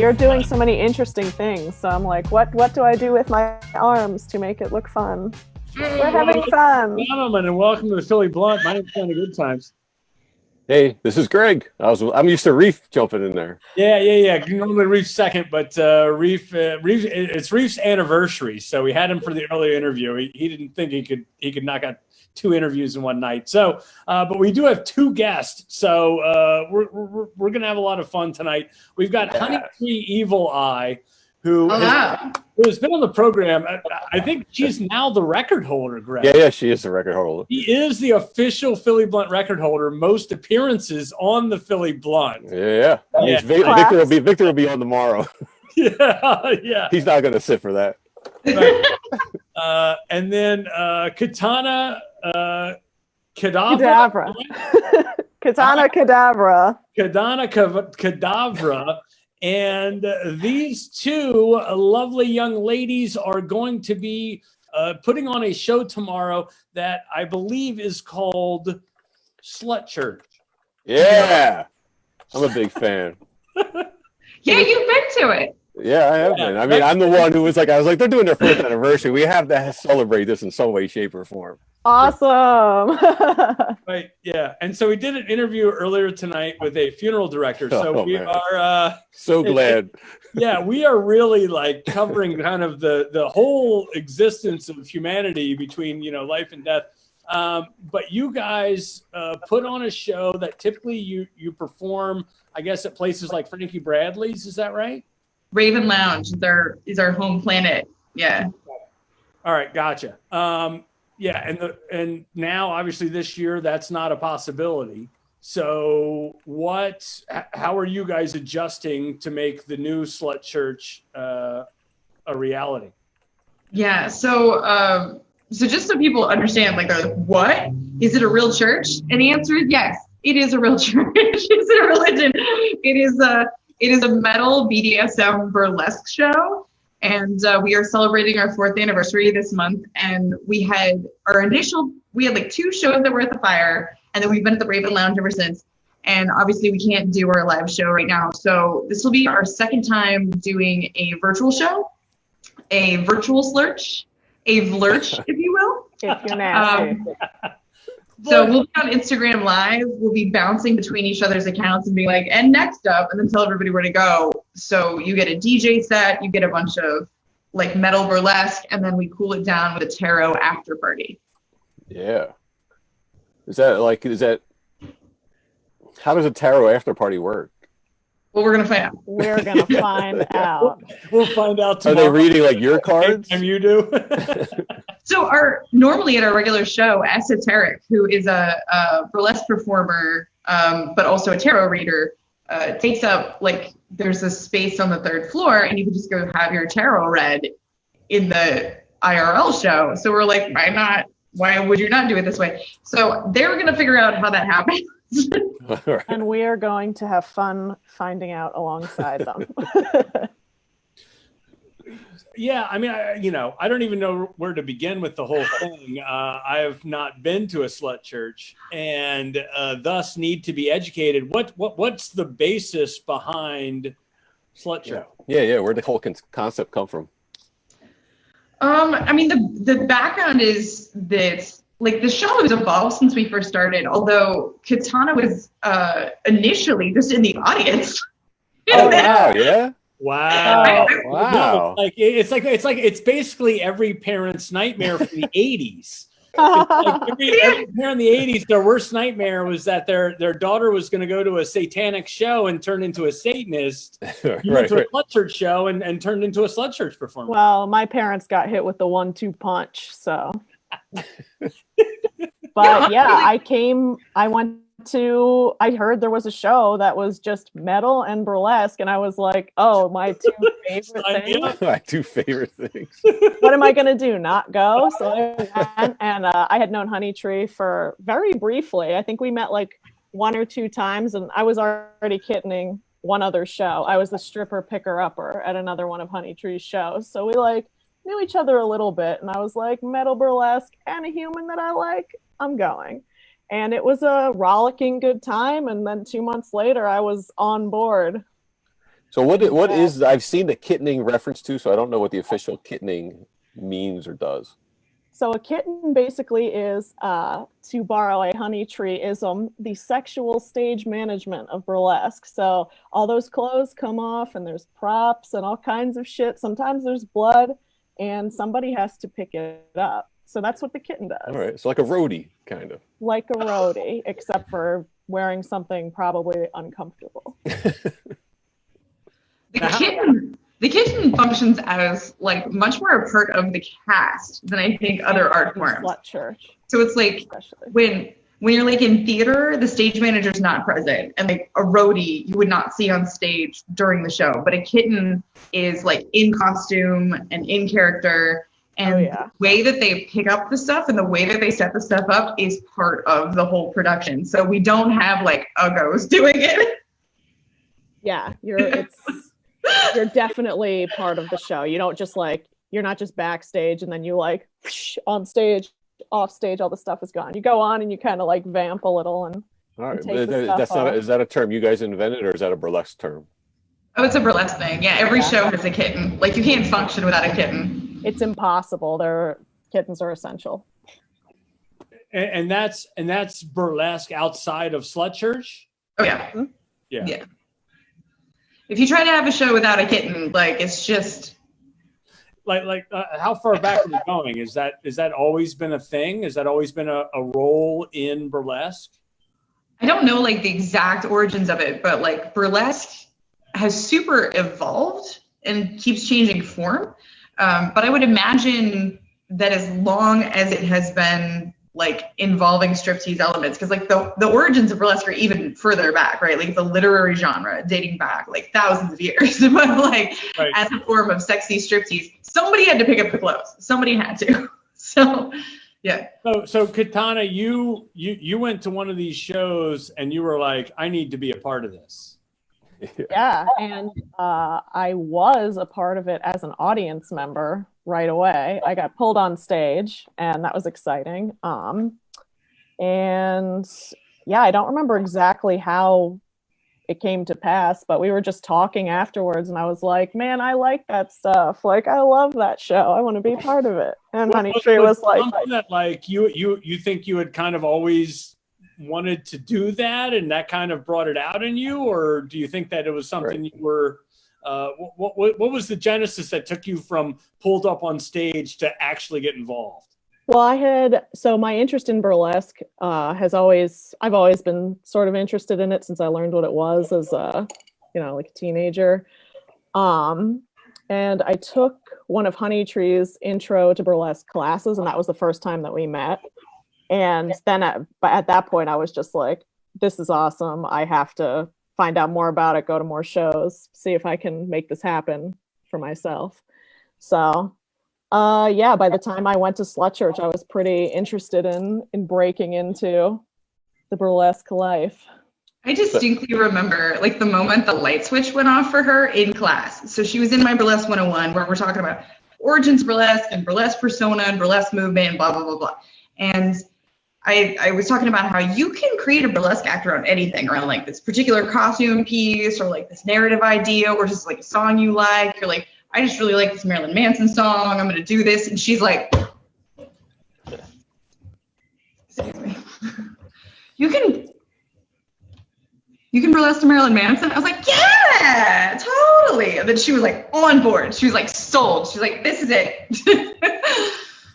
you're doing so many interesting things. So I'm like, what do I do with my arms to make it look fun? We're having fun. Gentlemen, and welcome to the Philly Blunt. My name's Kind of Good Times. Hey, this is Greg. I'm used to Reef jumping in there. Yeah. Normally Reef's second, but Reef, it's Reef's anniversary, so we had him for the early interview. He didn't think he could knock out 2 interviews in one night. So, but we do have 2 guests, so we're gonna have a lot of fun tonight. We've got Honeytree EvilEye, who has been on the program. I think she's now the record holder, Greg. Yeah, she is the record holder. He is the official Philly Blunt record holder, most appearances on the Philly Blunt. Yeah. Victor will be on tomorrow. Yeah. He's not going to sit for that. Right. And then Kitana Kedavra. Kitana Kedavra. Kedavra. And these 2 lovely young ladies are going to be putting on a show tomorrow that I believe is called Slutchurch. Yeah. I'm a big fan. Yeah, you've been to it. Yeah, I have been. I mean, I'm the one who was like, they're doing their 4th anniversary. We have to celebrate this in some way, shape, or form. Awesome. Right. Yeah. And so we did an interview earlier tonight with a funeral director. So we are so glad. We are really like covering kind of the whole existence of humanity between, life and death. But you guys put on a show that typically you perform, I guess, at places like Frankie Bradley's. Is that right? Raven Lounge is our home planet. Yeah. All right. Gotcha. And now obviously this year that's not a possibility. So how are you guys adjusting to make the new Slutchurch a reality? Yeah. So just so people understand, like, they're like, what? Is it a real church? And the answer is yes, it is a real church. It's a religion. It is a metal BDSM burlesque show. And we are celebrating our 4th anniversary this month. And we had like 2 shows that were at the Fire. And then we've been at the Raven Lounge ever since. And obviously we can't do our live show right now. So this will be our 2nd time doing a virtual show, a virtual slurch, a vlurch, if you will. If you're nasty. So we'll be on Instagram Live. We'll be bouncing between each other's accounts and being like, and next up, and then tell everybody where to go. So you get a DJ set, you get a bunch of like metal burlesque, and then we cool it down with a tarot after party. Yeah. How does a tarot after party work? Well, we're going to find out. We're going to find out. We'll find out tomorrow. Are they reading like your cards? And you do? So normally at our regular show, Esoteric, who is a burlesque performer, but also a tarot reader, takes up, like, there's a space on the 3rd floor and you can just go have your tarot read in the IRL show. So we're like, why would you not do it this way? So they're going to figure out how that happens. Right. And we are going to have fun finding out alongside them. Yeah, I mean, I don't even know where to begin with the whole thing. I have not been to a slut church, and thus need to be educated. What's the basis behind slut church? Yeah. Where'd the whole concept come from? I mean, the background is that, like, the show has evolved since we first started. Although Kitana was initially just in the audience. Oh wow! Yeah. Wow! Wow! No, it's basically every parent's nightmare from the '80s. Every parent in the '80s, their worst nightmare was that their daughter was going to go to a satanic show and turn into a Satanist. You went to a Slutchurch show and turned into a Slutchurch performer. Well, my parents got hit with the 1-2 punch, so. But yeah, I heard there was a show that was just metal and burlesque, and I was like, oh, my 2 favorite things. My 2 favorite things. What am I going to do? Not go? So I went, and I had known Honeytree for very briefly. I think we met like 1 or 2 times, and I was already kittening one other show. I was the stripper picker-upper at another one of Honeytree's shows. So we like knew each other a little bit, and I was like, metal burlesque and a human that I like, I'm going. And it was a rollicking good time, and then 2 months later I was on board. So what is, I've seen the kittening reference to, so I don't know what the official kittening means or does. So a kitten basically is, to borrow a Honeytree-ism, the sexual stage management of burlesque. So all those clothes come off and there's props and all kinds of shit. Sometimes there's blood and somebody has to pick it up. So that's what the kitten does. All right, so like a roadie, kind of. Like a roadie, except for wearing something probably uncomfortable. The kitten functions as like much more a part of the cast than I think other art forms. Slutchurch. So it's like when you're like in theater, the stage manager's not present, and like a roadie you would not see on stage during the show. But a kitten is like in costume and in character, and the way that they pick up the stuff and the way that they set the stuff up is part of the whole production. So we don't have like uggos doing it. Yeah, you're definitely part of the show. You don't just like, you're not just backstage and then you like on stage, off stage, all the stuff is gone. You go on and you kind of like vamp a little and all right. take the stuff That's not off. is that a term you guys invented, or is that a burlesque term? Oh, it's a burlesque thing. Yeah, every show has a kitten. Like you can't function without a kitten. It's impossible. Kittens are essential. And that's burlesque outside of Slutchurch? Oh yeah. Mm-hmm. Yeah. If you try to have a show without a kitten, like it's just like how far back are we going? Is that always been a thing? Has that always been a role in burlesque? I don't know like the exact origins of it, but like burlesque has super evolved and keeps changing form. But I would imagine that as long as it has been like involving striptease elements, because like the origins of burlesque are even further back, right? Like the literary genre dating back like thousands of years. But like as a form of sexy striptease, somebody had to pick up the clothes. Somebody had to. So yeah. So Kitana, you went to one of these shows and you were like, I need to be a part of this. Yeah, and I was a part of it as an audience member right away. I got pulled on stage, and that was exciting. And yeah, I don't remember exactly how it came to pass, but we were just talking afterwards, and I was like, "Man, I like that stuff. Like, I love that show. I want to be part of it." And Honeytree was like, that like you think you had kind of always wanted to do that, and that kind of brought it out in you, or do you think that it was something you were what was the genesis that took you from pulled up on stage to actually get involved? Well, so my interest in burlesque I've always been sort of interested in it since I learned what it was as like a teenager. And I took one of Honeytree's intro to burlesque classes, and that was the first time that we met. And then at that point, I was just like, this is awesome. I have to find out more about it, go to more shows, see if I can make this happen for myself. So, by the time I went to Slutchurch, I was pretty interested in breaking into the burlesque life. I distinctly remember like the moment the light switch went off for her in class. So she was in my Burlesque 101 where we're talking about origins burlesque and burlesque persona and burlesque movement and blah, blah, blah, blah. And I was talking about how you can create a burlesque act around anything, around like this particular costume piece or like this narrative idea or just like a song you like. You're like, I just really like this Marilyn Manson song. I'm going to do this. And she's like, you can burlesque to Marilyn Manson? I was like, yeah, totally. And then she was like on board. She was like sold. She's like, this is it.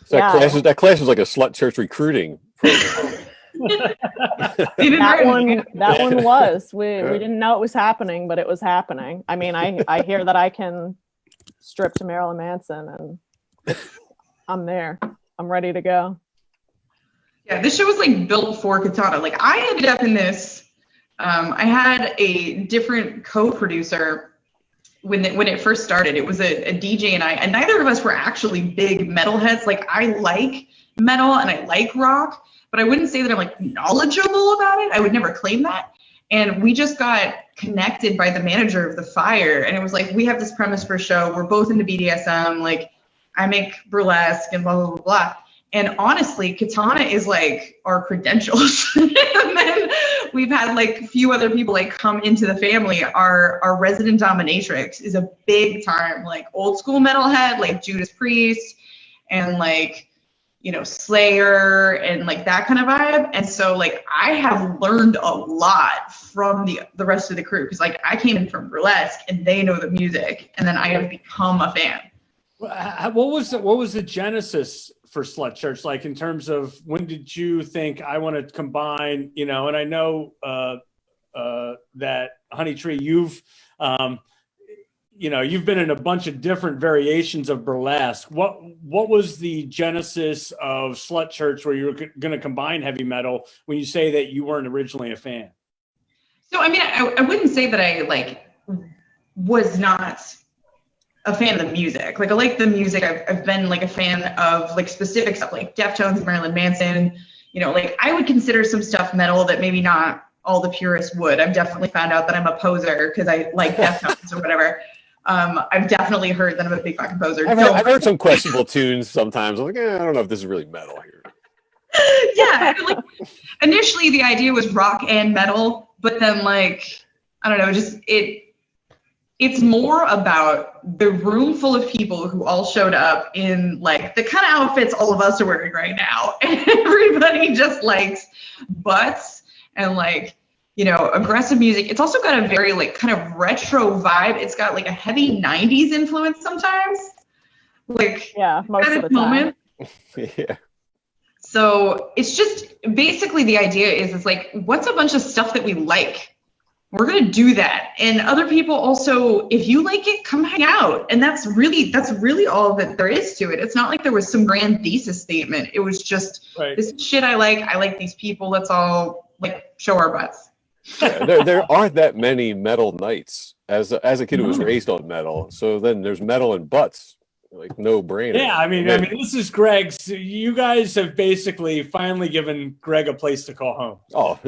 So that class was like a Slutchurch recruiting program. that one was. We didn't know it was happening, but it was happening. I mean, I hear that I can strip to Marilyn Manson, and I'm there. I'm ready to go. Yeah, this show was like built for Kitana. Like I ended up in this. I had a different co-producer when it first started. It was a DJ and neither of us were actually big metalheads. Like I like metal and I like rock, but I wouldn't say that I'm like knowledgeable about it. I would never claim that. And we just got connected by the manager of the Fire, and it was like, we have this premise for a show. We're both into BDSM. Like I make burlesque and blah, blah, blah, blah. And honestly, Kitana is like our credentials. And then we've had like a few other people like come into the family. Our resident dominatrix is a big time like old school metalhead, like Judas Priest and like, you know, Slayer and like that kind of vibe. And so like I have learned a lot from the rest of the crew, because like I came in from burlesque and they know the music, and then I have become a fan. What was the genesis for Slutchurch, like in terms of when did you think I want to combine, you know, and I know that Honeytree, you've you've been in a bunch of different variations of burlesque. What was the genesis of Slutchurch where you were going to combine heavy metal when you say that you weren't originally a fan? So I mean, I wouldn't say that I like was not a fan of the music. Like I like the music. I've been like a fan of like specific stuff like Deftones, Marilyn Manson. You know, like I would consider some stuff metal that maybe not all the purists would. I've definitely found out that I'm a poser because I like Deftones or whatever. I've definitely heard that I'm a big fucking poser. I've heard some questionable tunes sometimes. I'm like, I don't know if this is really metal here. Yeah, like initially the idea was rock and metal, but then like I don't know, just it's more about the room full of people who all showed up in like the kind of outfits all of us are wearing right now. And everybody just likes butts and like, you know, aggressive music. It's also got a very like kind of retro vibe. It's got like a heavy 90s influence sometimes. Like most of the time. Yeah. So it's just basically the idea is it's like, what's a bunch of stuff that we like? We're going to do that. And other people also, if you like it, come hang out. And that's really all that there is to it. It's not like there was some grand thesis statement. It was just this shit I like these people. Let's all like show our butts. Yeah, there aren't that many metal nights. As a kid who was raised on metal, so then there's metal and butts. Like no brainer. Yeah, I mean, this is Greg's. You guys have basically finally given Greg a place to call home. Oh,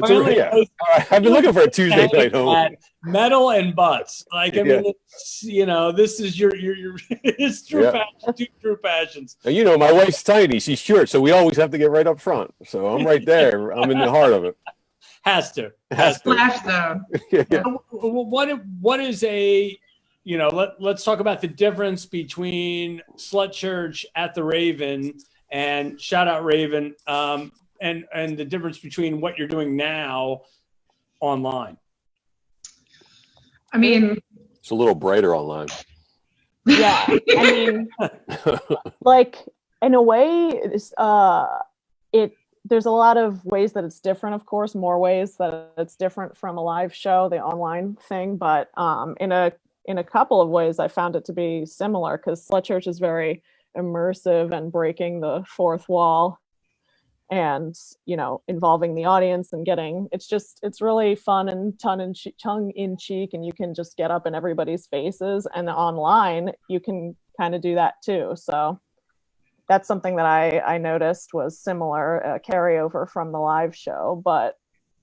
I've been looking for a Tuesday night home. Metal and butts. Like, I mean, it's, you know, this is your it's true passion, two true passions. And you know, my wife's tiny. She's short, so we always have to get right up front. So I'm right there. I'm in the heart of it. Has to. Splash zone. What is a let's talk about the difference between Slutchurch at the Raven and shout out Raven, and the difference between what you're doing now online. I mean, it's a little brighter online. Yeah, I mean, like in a way, there's a lot of ways that it's different. Of course, more ways that it's different from a live show, the online thing, but in a couple of ways, I found it to be similar because Slutchurch is very immersive and breaking the fourth wall and, you know, involving the audience and it's really fun and tongue in cheek, and you can just get up in everybody's faces. And online, you can kind of do that too. So that's something that I noticed was similar, carryover from the live show, but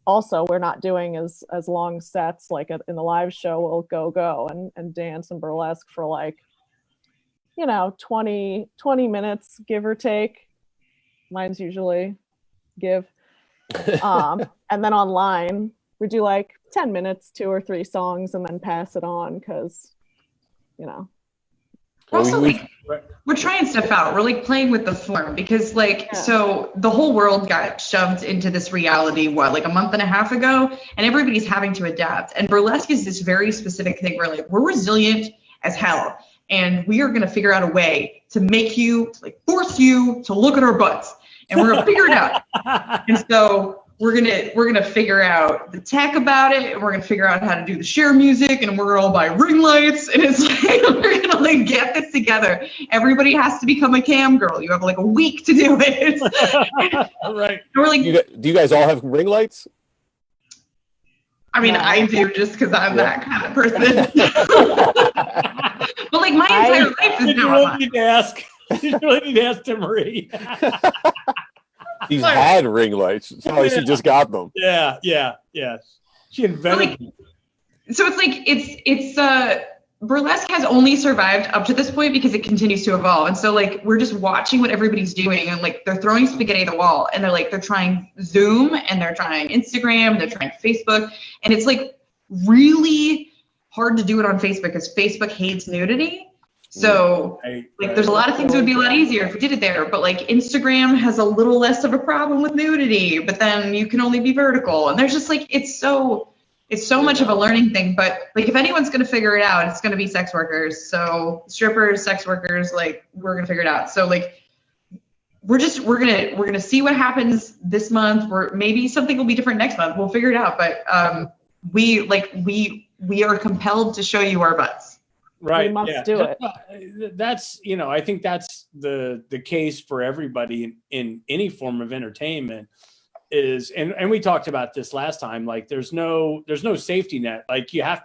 also, we're not doing as long sets. Like in the live show, we'll go and dance and burlesque for like, 20 minutes, give or take. Mine's usually give. And then online, we do like 10 minutes, 2 or 3 songs, and then pass it on because, Also, we're trying stuff out. We're like playing with the form because so the whole world got shoved into this reality, like a month and a half ago, and everybody's having to adapt. And burlesque is this very specific thing where we're resilient as hell. And we are going to figure out a way to make you, force you to look at our butts. And we're going to figure it out. And so we're gonna figure out the tech about it, and we're gonna figure out how to do the share music, and we're gonna all buy ring lights, and it's we're gonna get this together. Everybody has to become a cam girl. You have a week to do it. All right. We're do you guys all have ring lights? I mean, I do just because I'm that kind of person. But my entire life is now. You really need to ask Tim Marie. He's had ring lights. So she just got them. Yeah. She invented them. So it's burlesque has only survived up to this point because it continues to evolve. And so like we're just watching what everybody's doing, and like they're throwing spaghetti at the wall, and they're trying Zoom, and they're trying Instagram, they're trying Facebook, and it's like really hard to do it on Facebook because Facebook hates nudity. So like there's a lot of things that would be a lot easier if we did it there, but like Instagram has a little less of a problem with nudity, but then you can only be vertical, and there's just like it's so much of a learning thing. But like if anyone's gonna figure it out, it's gonna be sex workers. So strippers, sex workers, like we're gonna figure it out. So like we're gonna see what happens this month, or maybe something will be different next month. We'll figure it out. But we are compelled to show you our butts. Right. We must do it. That's, you know, I think that's the case for everybody in any form of entertainment is, and we talked about this last time, like there's no safety net. Like you have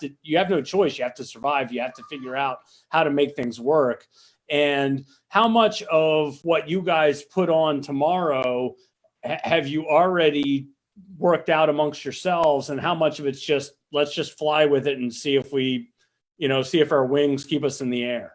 no choice. You have to survive. You have to figure out how to make things work. And how much of what you guys put on tomorrow have you already worked out amongst yourselves, and how much of it's just, let's just fly with it and see if our wings keep us in the air?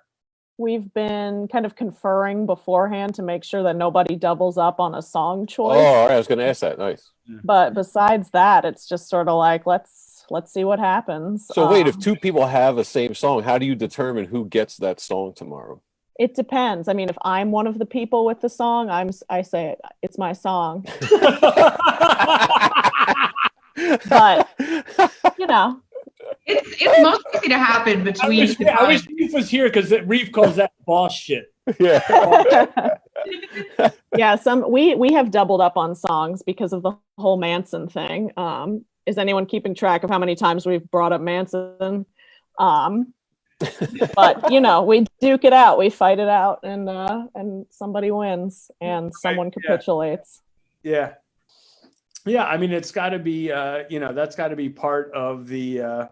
We've been kind of conferring beforehand to make sure that nobody doubles up on a song choice. Oh, all right. I was going to ask that. Nice. But besides that, it's just sort of like, let's see what happens. So wait, if two people have the same song, how do you determine who gets that song tomorrow? It depends. I mean, if I'm one of the people with the song, I say it's my song. But you know, it's most likely to happen between. I wish Reef was here because Reef calls that boss shit. Yeah. Yeah. We have doubled up on songs because of the whole Manson thing. Is anyone keeping track of how many times we've brought up Manson? But you know, we duke it out, we fight it out, and somebody wins and someone capitulates. Yeah. Yeah, I mean, it's got to be, that's got to be part of the,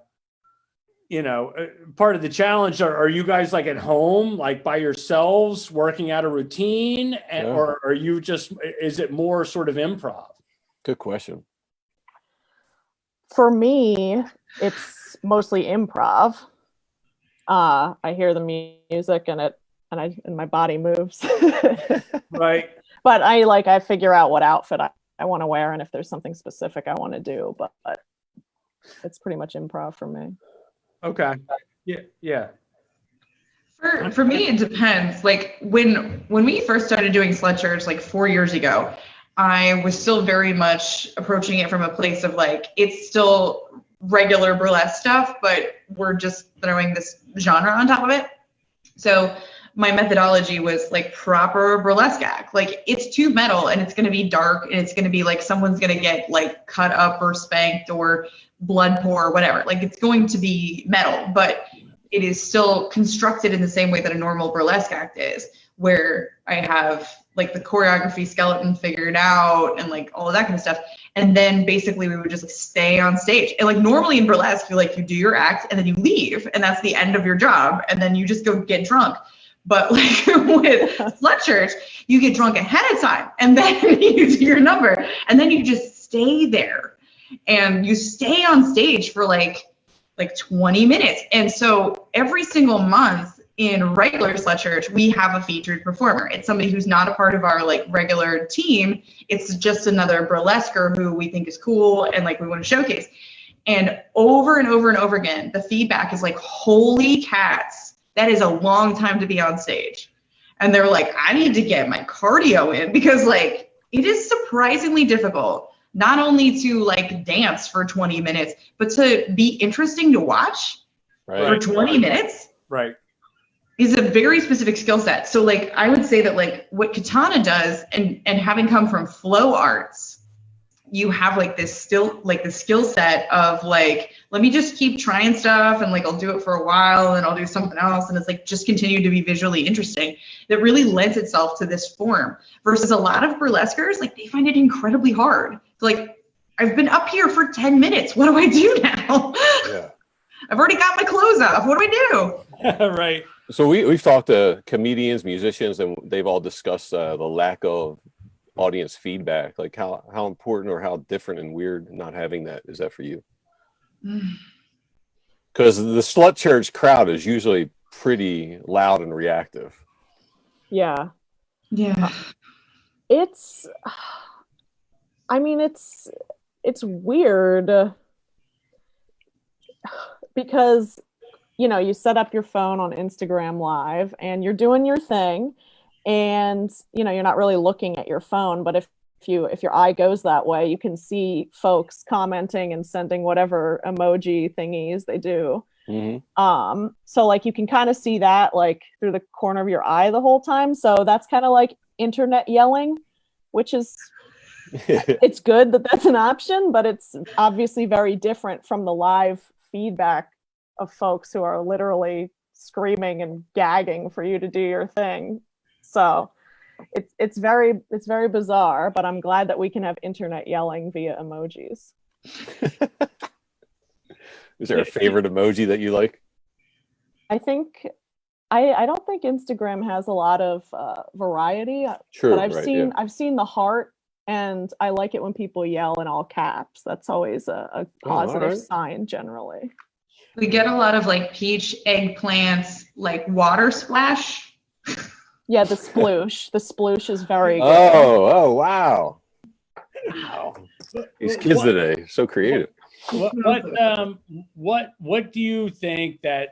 part of the challenge. Are you guys like at home, like by yourselves, working out a routine, or are you just? Is it more sort of improv? Good question. For me, it's mostly improv. I hear the music and my body moves. Right. But I figure out what outfit I want to wear, and if there's something specific I want to do, but it's pretty much improv for me. Okay. Yeah. For me, it depends. Like when we first started doing Slutchurch like 4 years ago, I was still very much approaching it from a place of like, it's still regular burlesque stuff, but we're just throwing this genre on top of it. So my methodology was like proper burlesque act. Like it's too metal, and it's going to be dark, and it's going to be like someone's going to get like cut up or spanked or blood pour or whatever. Like it's going to be metal, but it is still constructed in the same way that a normal burlesque act is, where I have like the choreography skeleton figured out and like all of that kind of stuff. And then basically we would just like stay on stage. And like normally in burlesque, you do your act and then you leave, and that's the end of your job. And then you just go get drunk. But like with Slutchurch, you get drunk ahead of time, and then you do your number, and then you just stay there, and you stay on stage for like 20 minutes. And so every single month in regular Slutchurch, we have a featured performer. It's somebody who's not a part of our like regular team. It's just another burlesquer who we think is cool and like we want to showcase. And over and over and over again, the feedback is like, holy cats, that is a long time to be on stage. And they're like, I need to get my cardio in, because like it is surprisingly difficult not only to like dance for 20 minutes, but to be interesting to watch for 20 minutes. Right. Is a very specific skill set. So like I would say that like what Kitana does, and having come from flow arts, you have like this skill set of like, let me just keep trying stuff, and like I'll do it for a while and I'll do something else, and it's like just continue to be visually interesting. That really lends itself to this form, versus a lot of burlesquers, like they find it incredibly hard. Like, I've been up here for 10 minutes. What do I do now? Yeah. I've already got my clothes off. What do I do? Right. So we've talked to comedians, musicians, and they've all discussed the lack of audience feedback. Like how important or how different and weird not having that is that for you? Because the Slutchurch crowd is usually pretty loud and reactive. Yeah. Yeah. It's weird because, you set up your phone on Instagram Live and you're doing your thing, and, you're not really looking at your phone, but if your eye goes that way, you can see folks commenting and sending whatever emoji thingies they do. Mm-hmm. So like you can kind of see that like through the corner of your eye the whole time. So that's kind of like internet yelling, which is it's good that that's an option, but it's obviously very different from the live feedback of folks who are literally screaming and gagging for you to do your thing. So it's very bizarre, but I'm glad that we can have internet yelling via emojis. Is there a favorite emoji that you like? I think I don't think Instagram has a lot of variety. True, but I've seen the heart, and I like it when people yell in all caps. That's always a positive sign generally. We get a lot of like peach, eggplants, like water splash. Yeah, the sploosh. The sploosh is very good. Oh, wow. These kids today, so creative. What do you think that,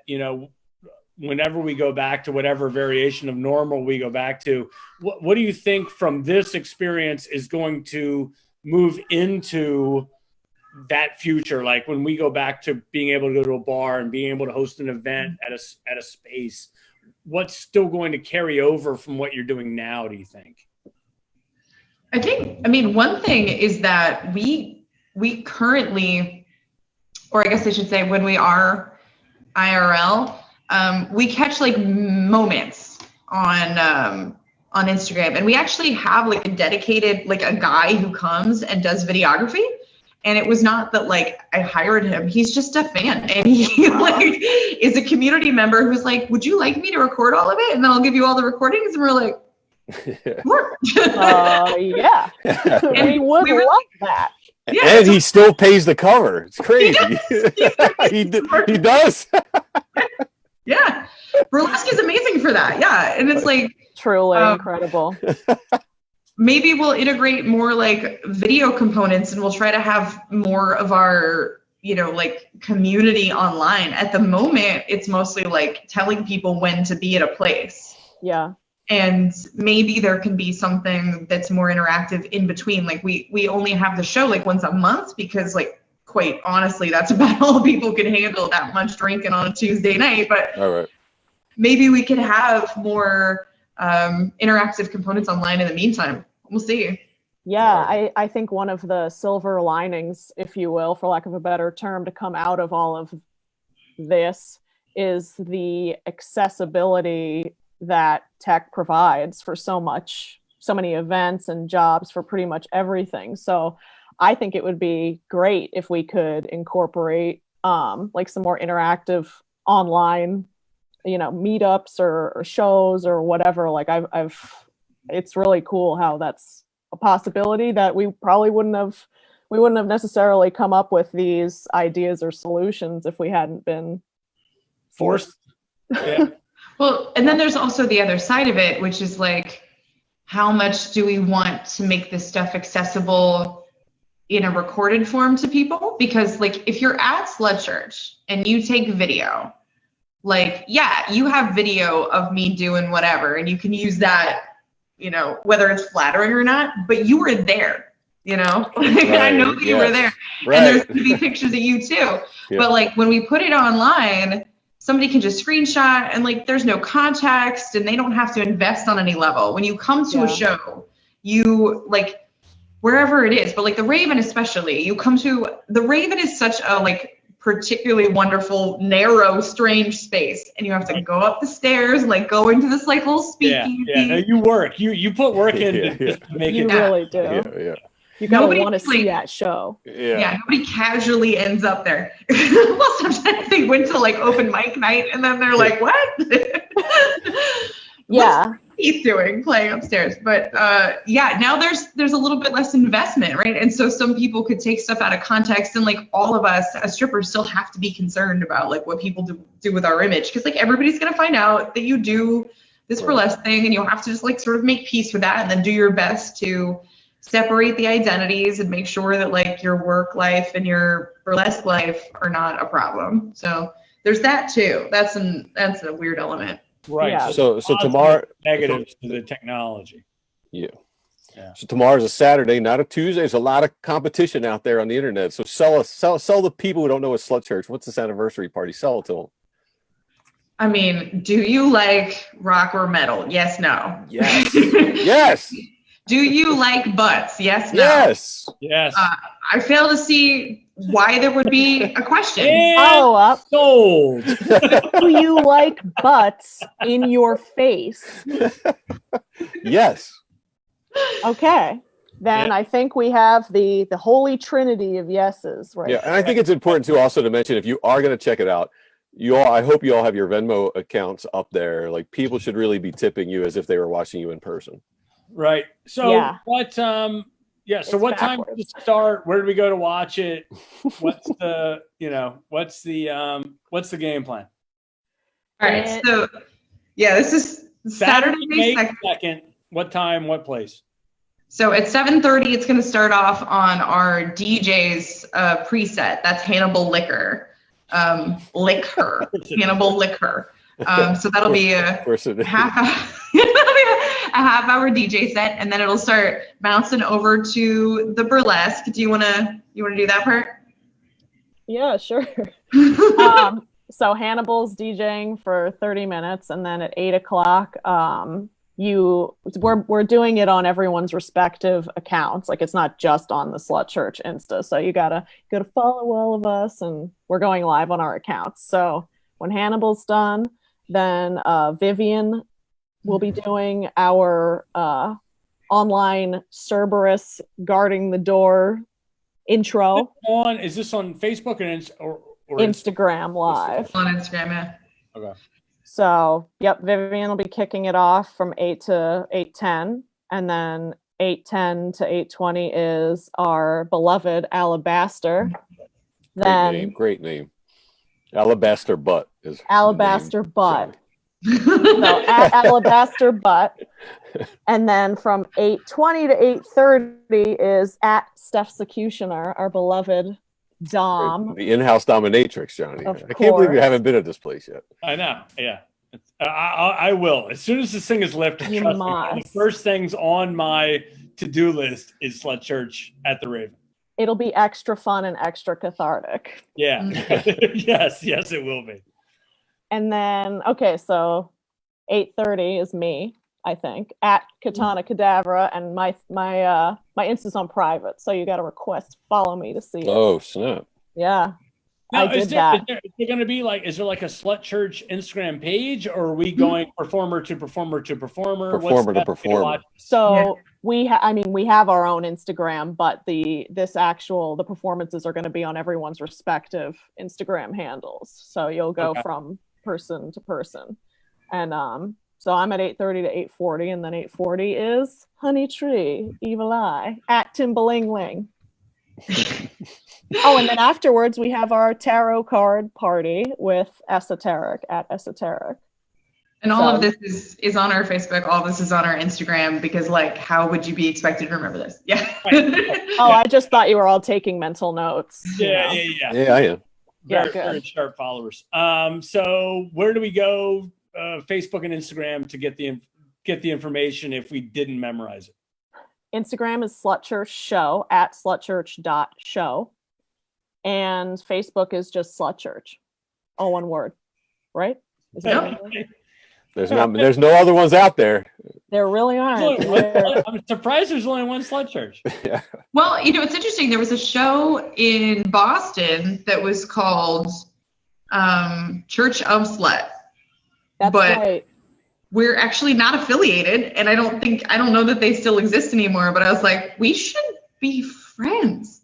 whenever we go back to whatever variation of normal we go back to, what do you think from this experience is going to move into that future? Like when we go back to being able to go to a bar and being able to host an event at a space, what's still going to carry over from what you're doing now, do you think? One thing is that we currently, or I guess I should say when we are IRL, we catch like moments on Instagram, and we actually have like a dedicated, like a guy who comes and does videography. And it was not that like I hired him. He's just a fan, and he like is a community member who's like, "Would you like me to record all of it, and then I'll give you all the recordings?" And we're like, "Sure." Yeah, and we would love that. Yeah, and he still pays the cover. It's crazy. He does. Yeah, burlesque is amazing for that. Yeah, and it's like truly incredible. Maybe we'll integrate more like video components, and we'll try to have more of our, like community online. At the moment, it's mostly like telling people when to be at a place. Yeah. And maybe there can be something that's more interactive in between. Like we only have the show like once a month because like, quite honestly, that's about all people can handle, that much drinking on a Tuesday night. But all right. Maybe we could have more interactive components online in the meantime. We'll see. Yeah, I think one of the silver linings, if you will, for lack of a better term, to come out of all of this is the accessibility that tech provides for so many events and jobs for pretty much everything. So I think it would be great if we could incorporate like some more interactive online, meetups or shows or whatever. Like it's really cool how that's a possibility that we probably wouldn't have necessarily come up with these ideas or solutions if we hadn't been forced. Yeah. Well, and then there's also the other side of it, which is like, how much do we want to make this stuff accessible in a recorded form to people? Because like, if you're at Slutchurch and you take video, like, yeah, you have video of me doing whatever, and you can use that, whether it's flattering or not, but you were there, Right, I know that you were there. Right. And there's going to be pictures of you too. Yeah. But like when we put it online, somebody can just screenshot, and like there's no context, and they don't have to invest on any level. When you come to a show, you like wherever it is, but like the Raven especially, the Raven is such a like particularly wonderful, narrow, strange space, and you have to go up the stairs, like go into this like little speakeasy. Yeah. No, you work. You put work in to make it. You really do. Yeah. You gotta want to see that show. Yeah, nobody casually ends up there. Well, sometimes they went to like open mic night, and then they're like, "What?" Yeah, he's doing playing upstairs. But yeah, now there's a little bit less investment, right? And so some people could take stuff out of context, and like all of us as strippers still have to be concerned about like what people do with our image, because like everybody's gonna find out that you do this burlesque thing, and you'll have to just like sort of make peace with that, and then do your best to separate the identities and make sure that like your work life and your burlesque life are not a problem. So there's that too. That's a weird element. Right. Yeah. So tomorrow, negatives to the technology. yeah. Yeah. So tomorrow's a Saturday, not a Tuesday. There's a lot of competition out there on the internet. So sell the people who don't know what Slutchurch. What's this anniversary party? Sell it to them. I mean, do you like rock or metal? Yes, no. Yes. Yes. Do you like butts? Yes, no. Yes. Yes. I fail to see why there would be a question. And Follow up. sold. Do you like butts in your face? Yes. Okay. Then Yeah. I think we have the holy trinity of yeses, right? Yeah, and I think it's important too also to mention, if you are going to check it out, I hope you all have your Venmo accounts up there. Like, people should really be tipping you as if they were watching you in person. Right. So Yeah. what? So It's what time backwards. does it start? Where do we go to watch it? What's the what's the game plan? All right, so yeah, this is Saturday, May 2nd. 2nd. What time? What place? So at 7:30, it's going to start off on our DJ's preset. That's Hannibal Liquor. Hannibal Liquor. So that'll be a half-hour DJ set, and then it'll start bouncing over to the burlesque. Do you wanna do that part? Yeah, sure. So Hannibal's DJing for 30 minutes, and then at 8 o'clock, we're doing it on everyone's respective accounts. Like, it's not just on the Slutchurch Insta. So you gotta follow all of us, and we're going live on our accounts. So when Hannibal's done, then Vivian will be doing our online Cerberus guarding the door intro. Is this on Facebook or Instagram live. On Instagram, yeah. Okay. So, yep, Vivian will be kicking it off from 8 to 8:10, and then 8:10 to 8:20 is our beloved Alabaster. Great name. Alabaster Butt is Alabaster the name, Butt. Johnny. So at Alabaster Butt, and then from 8:20 to 8:30 is at Steph's Executioner, our beloved Dom. The in-house dominatrix, Johnny. Of I can't believe you course. haven't been at this place yet. I know. Yeah. I will. As soon as this thing is lifted, You trust me, must. one of the first things on my to-do list is Slutchurch at the Raven. It'll be extra fun and extra cathartic. Yeah. Yes, it will be. And then, okay, so 8:30 is me, I think, at Kitana Kedavra, and my Insta's on private, so you got to request follow me to see it. Oh, snap. Yeah, Now, I did that. Is there going to be is there like a Slutchurch Instagram page, or are we going performer to performer to performer? Performer to What's the best way performer. watch? So we have our own Instagram, but the performances are going to be on everyone's respective Instagram handles. So you'll go Okay. from person to person, and so I'm at 8:30 to 8:40, and then 8:40 is Honeytree, EvilEye at Timbalingling. Oh, and then afterwards we have our tarot card party with Esoteric at Esoteric. And all of this is on our Facebook. All of this is on our Instagram, because how would you be expected to remember this? Yeah. Oh, I just thought you were all taking mental notes. Yeah. Yeah, I am. Yeah, Very good. sharp followers. So where do we go? Facebook and Instagram to get the information if we didn't memorize it. Instagram is Slutchurch Show at slutchurch.show. And Facebook is just Slutchurch. All one word, right? Is that Yep. right? There's no other ones out there. There really aren't. I'm surprised there's only one Slutchurch. Yeah. Well, it's interesting. There was a show in Boston that was called Church of Slut. That's But- right. We're actually not affiliated, and I don't know that they still exist anymore, but I was like, we should be friends.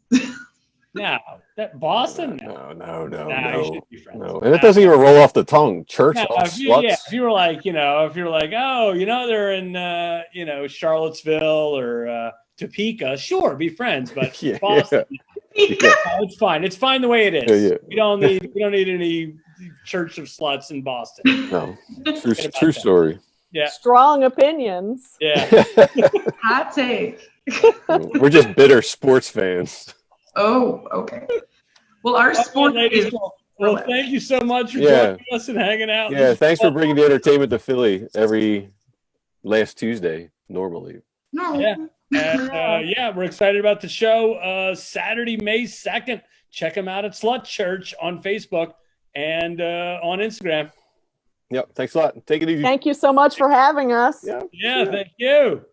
Now, That Boston? No. You should be friends. No. And it doesn't even roll off the tongue. Church, No, all sluts. if you were like, oh, they're in, Charlottesville or Topeka, sure, be friends. But Boston, it's fine. It's fine the way it is. Yeah. We don't need any Church of Sluts in Boston. No, true story. Yeah. Strong opinions. Yeah. Hot take. We're just bitter sports fans. Oh, okay. Well, our sport is. Well, thank you so much for joining us and hanging out. Yeah, thanks for bringing the entertainment to Philly every last Tuesday, normally. No. Yeah. And we're excited about the show. Saturday, May 2nd. Check them out at Slutchurch on Facebook and on Instagram. Yep. Thanks a lot. Take it easy. Thank you so much for having us. Yeah. Thank you.